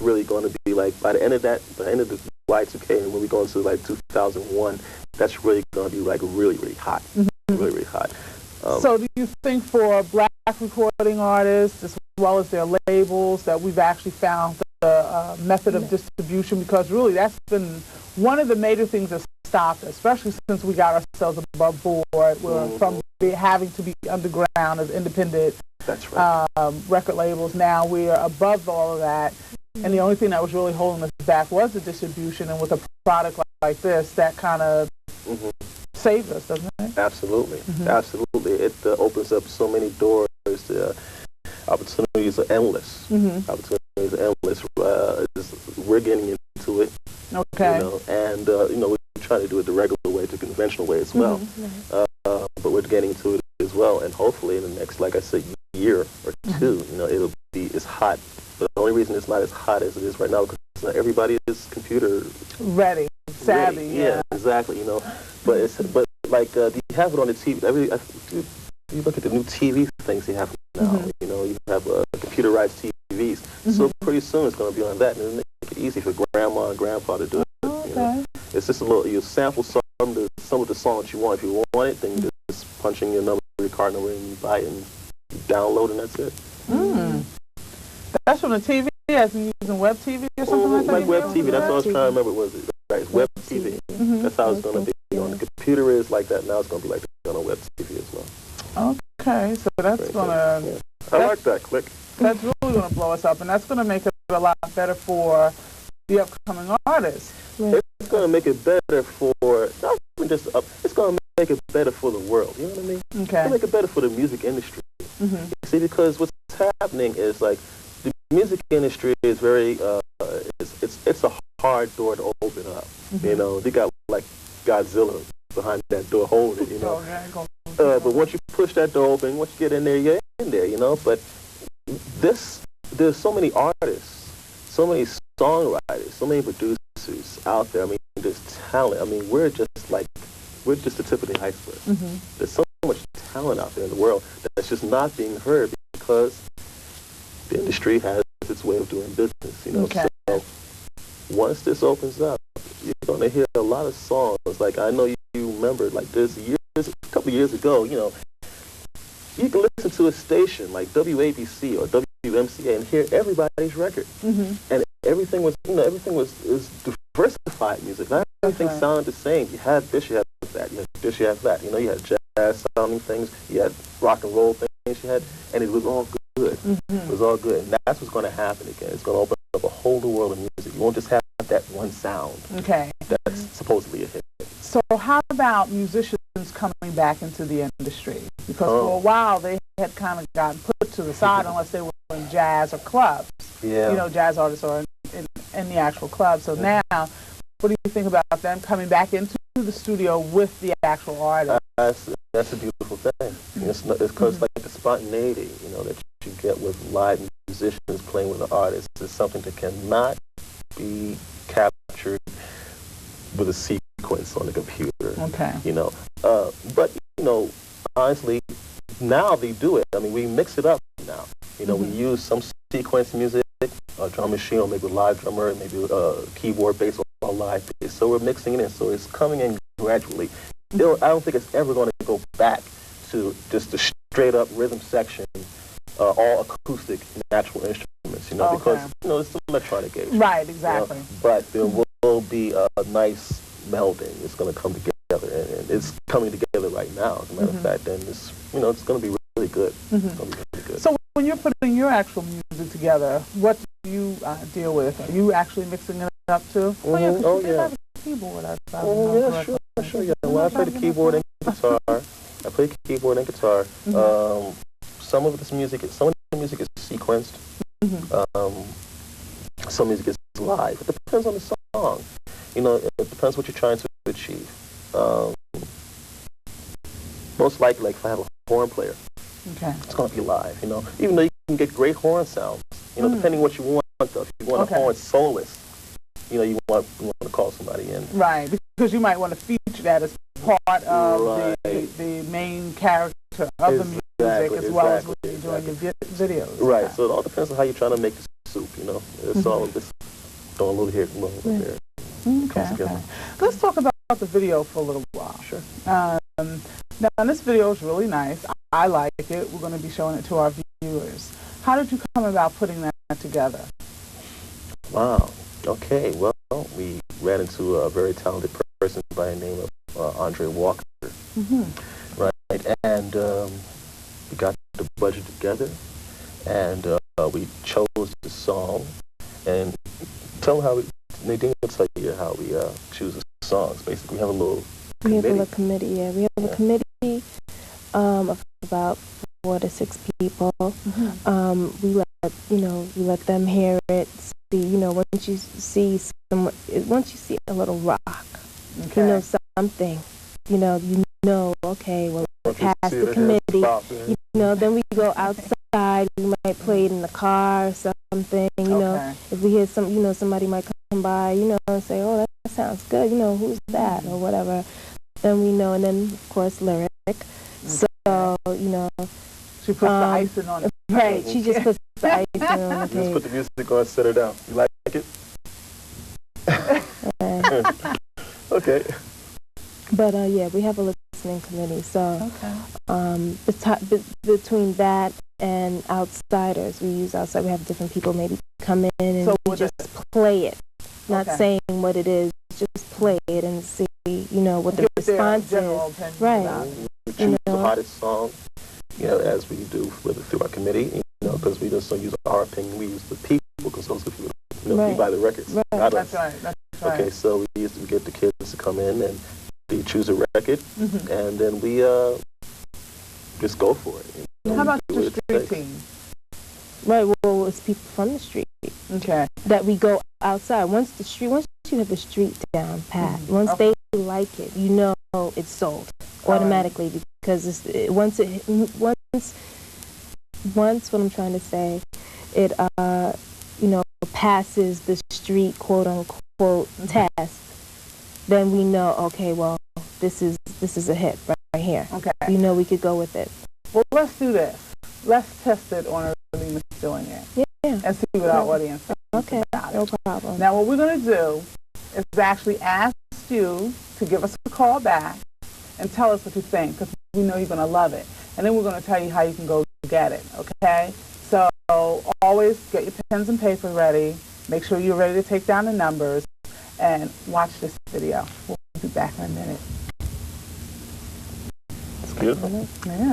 really going to be like, by the end of the Y2K, and when we go into like 2001, that's really going to be like really, really hot. Really, really hot. So do you think for black recording artists, as well as their labels, that we've actually found the method of distribution? Because really that's been one of the major things that stopped us, especially since we got ourselves above board. We're from having to be underground as independent record labels. Now we are above all of that. And the only thing that was really holding us back was the distribution. And with a product like this, that kind of saved us, doesn't it? Absolutely. Absolutely. It opens up so many doors. The opportunities are endless. Opportunities are endless. We're getting into it. Okay. You know, and we're trying to do it the regular way, the conventional way as well. But we're getting into it as well, and hopefully in the next, like I said, year or two, it'll be as hot. But the only reason it's not as hot as it is right now because not everybody is computer ready, savvy. Yeah, exactly. You know, but like do you have it on the TV? You look at the new TV things you have now. You know, you have computerized TVs. So pretty soon it's going to be on that, and it'll make it easy for grandma and grandpa to do it. You know? It's just a little. You sample some of the songs you want. If you want it, then you just punch in your number, your card number, and you buy it and you download, and that's it. That's from the TV, as in using web TV or something like that? Like web TV, that's what I was trying to remember. Was it right? Web TV. That's how it's going to be. On the computer is like that. Now it's going to be like that on web TV as well. Okay, so that's going to... I like that, Click. That's really going to blow us up, and that's going to make it a lot better for the upcoming artists. It's going to make it better for, not even just it's going to make it better for the world, you know what I mean? Okay. It's going to make it better for the music industry. You see, because what's happening is like, the music industry is very, it's a hard door to open up. You know, they got like Godzilla behind that door holding it, you know. But once you push that door open, once you get in there, you're in there, you know. But there's so many artists, so many songwriters, so many producers out there. I mean, there's talent. I mean, we're just the tip of the iceberg. There's so much talent out there in the world that's just not being heard because the industry has its way of doing business, you know. So once this opens up, you're going to hear a lot of songs. Like, I know you remember, like, a couple of years ago, you know, you can listen to a station like WABC or WMCA and hear everybody's record. And everything was diversified music. Not everything sounded the same. You had this, you had that, you had this, you had that. You know, you had jazz sounding things, you had rock and roll things, and it was all good. It was all good. And that's what's going to happen again. It's going to open up a whole new world of music. You won't just have that one sound that's supposedly a hit. So how about musicians coming back into the industry? Because for a while they had kind of gotten put to the side unless they were in jazz or clubs. You know, jazz artists are in the actual club. So now, what do you think about them coming back into the studio with the actual artist? That's a beautiful thing. It's because like the spontaneity, you know, that you get with live musicians playing with the artists is something that cannot be captured with a sequence on the computer. You know, but you know, honestly, now they do it. I mean, we mix it up now. You know, we use some sequence music, a drum machine, or maybe a live drummer, maybe a keyboard bass or a live bass. So we're mixing it in. So it's coming in gradually. I don't think it's ever going to go back to just the straight up rhythm section, all acoustic natural instruments. You know, because you know it's an electronic age. Right, exactly. You know? But there will be a nice melding. It's going to come together, and it's coming together right now. As a matter of fact, and it's it's going to be really good. It's going to be really good. So when you're putting your actual music together, what do you deal with? Are you actually mixing it up too? Yeah. Keyboard. Sure. Yeah. Well, I play the keyboard and guitar. Some of the music is sequenced. Some music is live. It depends on the song. You know, it depends what you're trying to achieve. Most likely, like if I have a horn player, it's going to be live. You know, even though you can get great horn sounds. You know, depending what you want. Though, if you want a horn soloist, you know, you want to call somebody in. Right, because you might want to feature that as part of the main character of the music as well as when you're doing your videos. Right, so it all depends on how you're trying to make the soup, you know. It's all just throwing a little here, a little there. Okay. Let's talk about the video for a little while. Sure. Now, this video is really nice. I like it. We're going to be showing it to our viewers. How did you come about putting that together? Wow. Okay. Well, we ran into a very talented person by the name of Andre Walker. Right. And we got the budget together, and we chose the song. And tell them how Nadine will tell you how we choose the songs. Basically, we have a little committee. We have a little committee, yeah. We have a committee of about 4 to 6 people. We let them hear it. See, once you see a little rock, something, okay, well, past the committee, then we go outside. We might play it in the car or something. If we hear somebody might come by, and say, oh, that sounds good. Who's that or whatever. Then we know, and then of course lyric. So she puts the icing on it. Right, she just puts the icing on the cake. Just put the music on, set her down. You like it? Okay. But yeah, we have a listening committee. So between that and outsiders, we use outside. We have different people maybe come in and we just play it, not saying what it is, just play it and see, what the response is. Right. We choose the hottest song, as we do through our committee, because we just don't use our opinion. We use the people, because those people, we buy the records. Right. Not That's us. right. Okay, so we used to get the kids to come in and they choose a record, and then we just go for it. How about your street team? Right, well, it's people from the street. Okay. That we go outside. Once you have the street down pat, once they like it, it's sold automatically, because once what I'm trying to say, it passes the street quote unquote test, then we know, okay, well, this is a hit right here. Okay. We could go with it. Well, let's do this. Let's test it on HERLIMAS Doing It. Yeah. And see what our audience thinks about it. No problem. Now, what we're going to do is actually ask you to give us a call back and tell us what you think, because we know you're going to love it. And then we're going to tell you how you can go get it, okay? So always get your pens and paper ready. Make sure you're ready to take down the numbers and watch this video. We'll be back in a minute. It's beautiful. Yeah.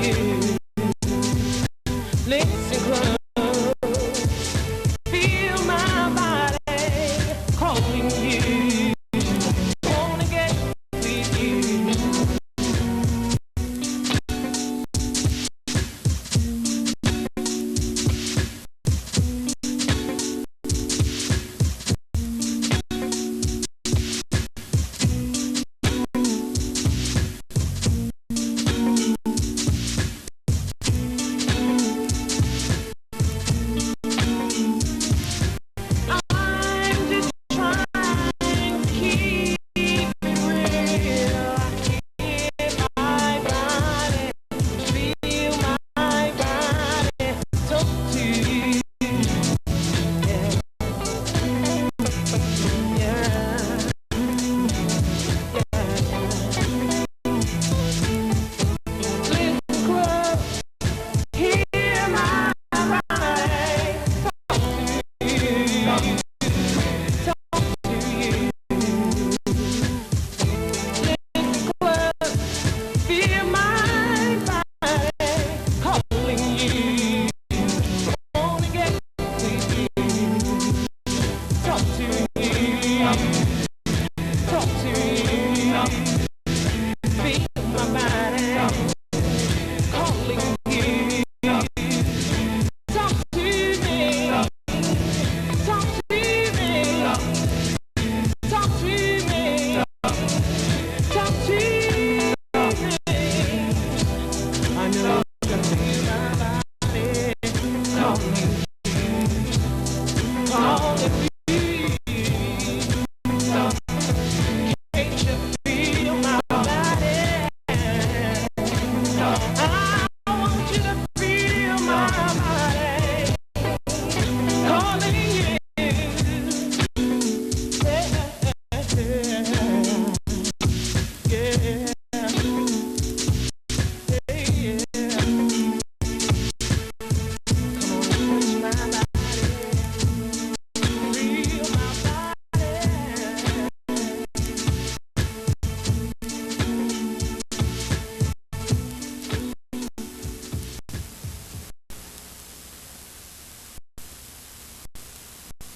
you. Listen close. Feel my body calling you. Wanna get with you.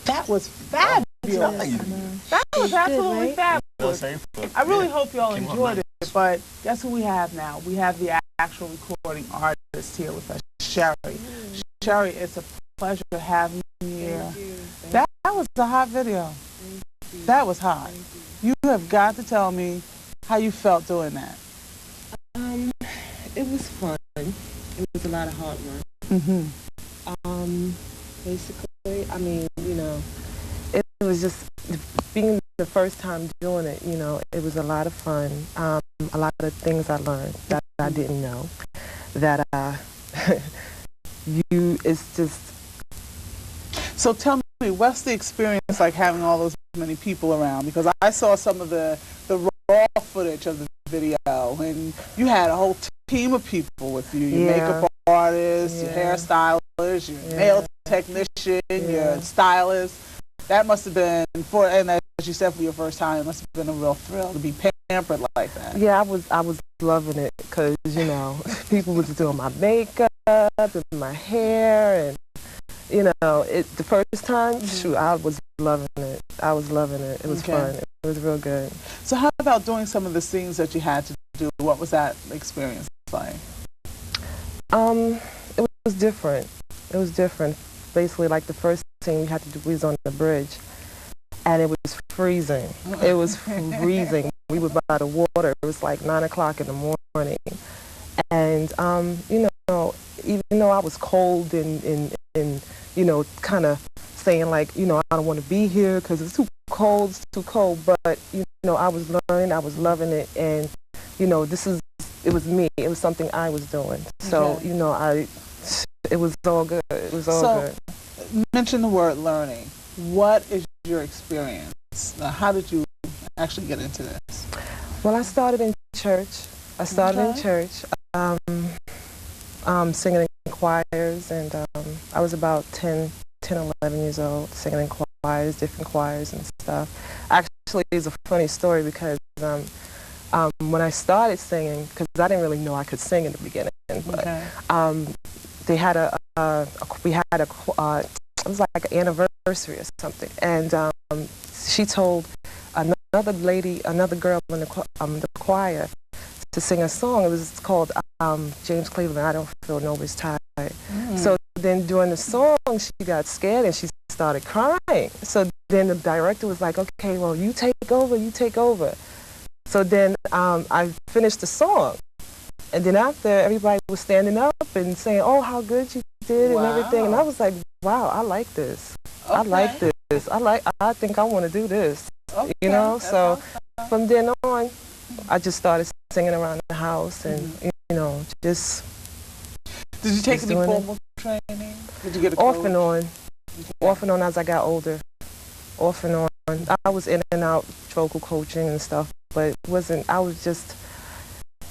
That was fabulous. That was absolutely fabulous. I really hope y'all enjoyed it, but guess who we have now? We have the actual recording artist here with us, Sherry. Sherry, it's a pleasure having you here. That was a hot video. That was hot. You have got to tell me how you felt doing that. It was fun. It was a lot of hard work. Basically, I mean, you know, it was just being the first time doing it, you know, it was a lot of fun. A lot of things I learned that I didn't know. That it's just... So tell me, what's the experience like having all those many people around? Because I saw some of the raw footage of the video, and you had a whole team of people with you. Your makeup artist, your hairstylist, your nail technician, your stylist. That must have been, and as you said, for your first time, it must have been a real thrill to be pampered like that. Yeah, I was loving it because, you know, people was doing my makeup and my hair, and, you know, the first time, shoot, I was loving it. I was loving it. It was fun. It was real good. So how about doing some of the scenes that you had to do? What was that experience like? It was different. It was different. Basically, like the first scene we had to do was on the bridge, and it was freezing. It was freezing. We were by the water. It was like 9 o'clock in the morning, and you know, even though I was cold and you know, kind of saying like, you know, I don't want to be here because it's too cold, but you know, I was learning, I was loving it, and you know, it was me. It was something I was doing. So you know, it was all good. It was all good. Mention the word learning. What is your experience? How did you actually get into this? Well, I started in church. Singing in choirs, and I was about 10, 11 years old, singing in choirs, different choirs and stuff. Actually, it's a funny story because when I started singing, because I didn't really know I could sing in the beginning, But Okay. they had it was like an anniversary or something, and she told another girl in the choir to sing a song. It was called James Cleveland, I Don't Feel Nobody's Tired. So then during the song, she got scared and she started crying. So then the director was like, okay, well, you take over. So then I finished the song. And then after, everybody was standing up and saying, oh, how good you did and everything. And I was like, wow, I like this. Okay. I like this. I think I want to do this. Okay. You know, That's so awesome. from then on, I just started singing around the house and, you know, just... Did you take any doing formal training? Did you get a off coach? and on. Okay. Off and on as I got older. Off and on. I was in and out vocal coaching and stuff, but it wasn't, I was just,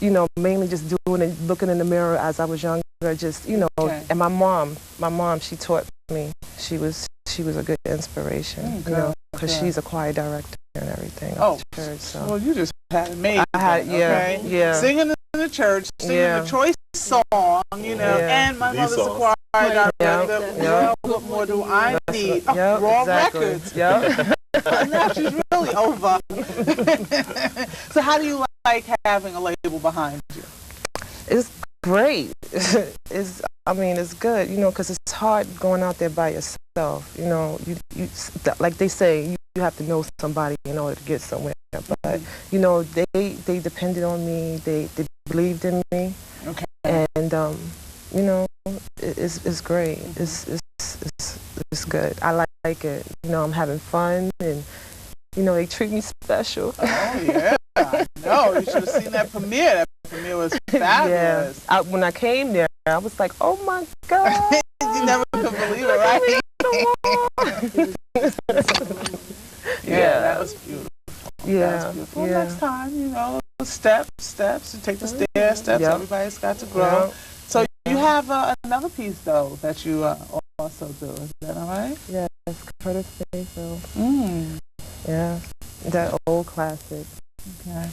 you know, mainly just doing it, looking in the mirror as I was younger, just, you know, and my mom, she taught me. She was a good inspiration, you know, because she's a choir director and everything at the church. So. Well, you just had it made. I had, yeah. Singing in the church, singing a choice song, you know, and my mother's a choir director. Well, what more do I need? Raw records. Yeah. Now she's really over. So how do you like having a label behind you? It's great. I mean, it's good, you know, because it's hard going out there by yourself. You know, you like they say, you have to know somebody in order to get somewhere. But you know, they depended on me. They believed in me. Okay. And you know, it's great. It's good. I like it. You know, I'm having fun, and you know, they treat me special. Oh yeah, I know. You should have seen that premiere. That premiere was fabulous. Yeah. When I came there, I was like, oh my God. You never could believe it, right? Yeah, that was beautiful. Yeah. That was beautiful. Well, next time, you know, steps. You take the steps. Everybody's got to grow. So you have another piece, though, that you also do. Is that all right? Yeah, it's Curtis Mayfield. Yeah, that old classic. Okay.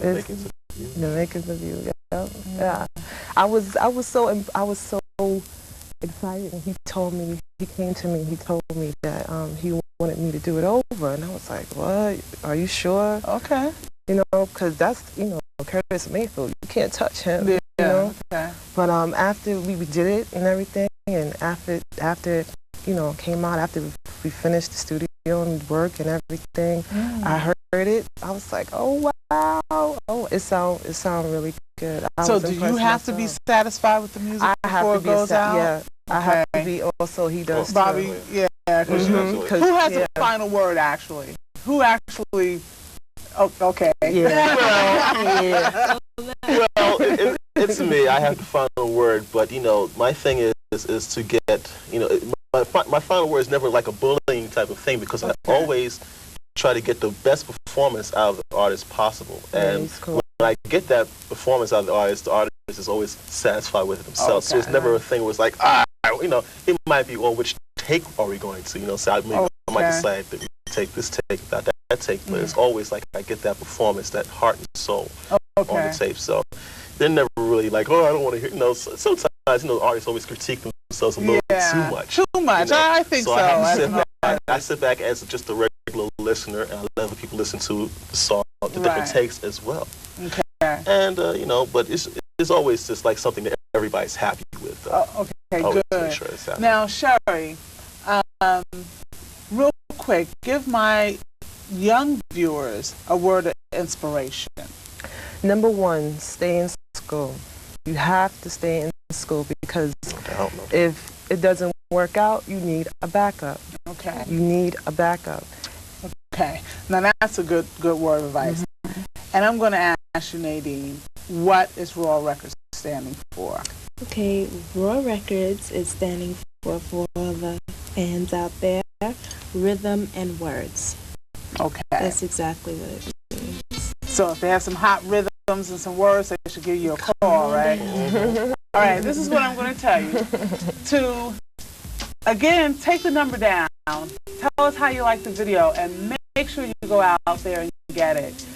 The Makers of You. Yeah. I was so excited, and he came to me, he told me that he wanted me to do it over, and I was like, what? Are you sure? Okay. You know, because that's, you know, Curtis Mayfield, you can't touch him, you know? Okay. But after we did it and everything, and after you know, came out, after we finished the studio and work and everything, I heard it, I was like, oh wow, it sound really good. So do you have to be satisfied with the music before it goes out? Yeah, I have to be also, he does Bobby, too. Yeah, because who has the final word actually? Who actually, okay. Yeah. Well, it's me, I have the final word, but you know, my thing is to get, you know, my final word is never like a bullying type of thing, because I always try to get the best performance out of the artist possible. And when I get that performance out of the artist is always satisfied with it himself. So it's never a thing where it's like, you know, it might be, well, which take are we going to? You know, so I might decide that we take this take, that take, but it's always like I get that performance, that heart and soul on the tape. So they're never really like, oh, I don't want to hear, you know, sometimes, you know, artists always critique themselves a little bit too much. Too much, you know? I think so. I sit back as just a regular listener, and I let other people listen to the song, the different takes as well. Okay. And, you know, but it's always just like something that everybody's happy with. Okay, good. Sure now, Sherry, real quick, give my young viewers a word of inspiration. Number one, stay in school. You have to stay in school, because if it doesn't work out, you need a backup. Okay. You need a backup. Okay. Now that's a good word of advice. And I'm going to ask you, Nadine, what is Raw Records standing for? Okay, Raw Records is standing for the fans out there, Rhythm and Words. Okay. That's exactly what it means. So if they have some hot rhythms and some words, they should give you a call, right? All right, this is what I'm going to tell you. To, again, take the number down. Tell us how you like the video, and make sure you go out there and get it.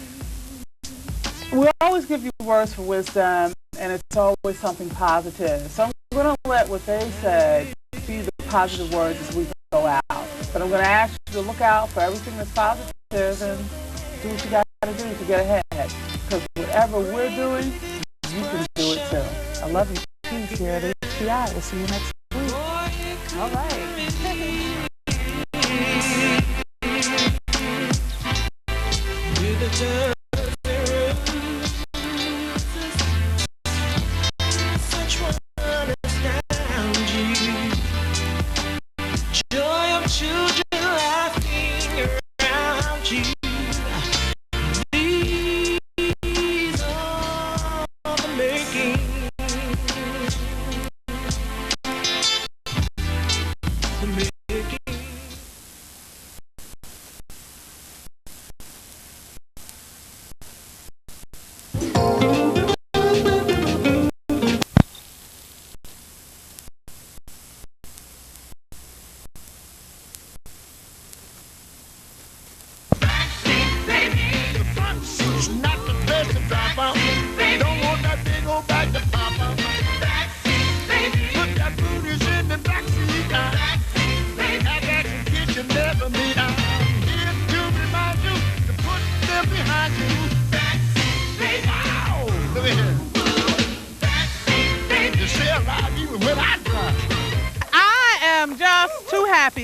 We always give you words for wisdom, and it's always something positive. So I'm going to let what they said be the positive words as we go out. But I'm going to ask you to look out for everything that's positive and do what you got to do to get ahead. Because whatever we're doing, you can do it too. I love you. Peace here at HCI. We'll see you next week. All right.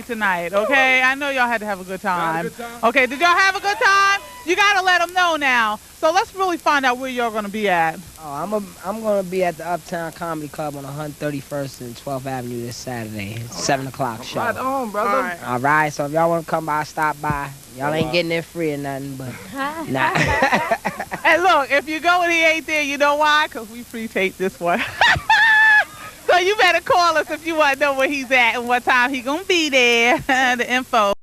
Tonight, okay? I know y'all had to have a good time. Okay, did y'all have a good time? You gotta let them know now. So let's really find out where y'all gonna be at. Oh, I'm gonna be at the Uptown Comedy Club on 131st and 12th Avenue this Saturday. It's 7 o'clock show. Right on, brother. All right, so if y'all wanna come by, stop by. Y'all ain't getting it free or nothing, but nah. And look, if you go and he ain't there, you know why? Because we pre-taped this one. So you better call us if you want to know where he's at and what time he gonna be there. The info.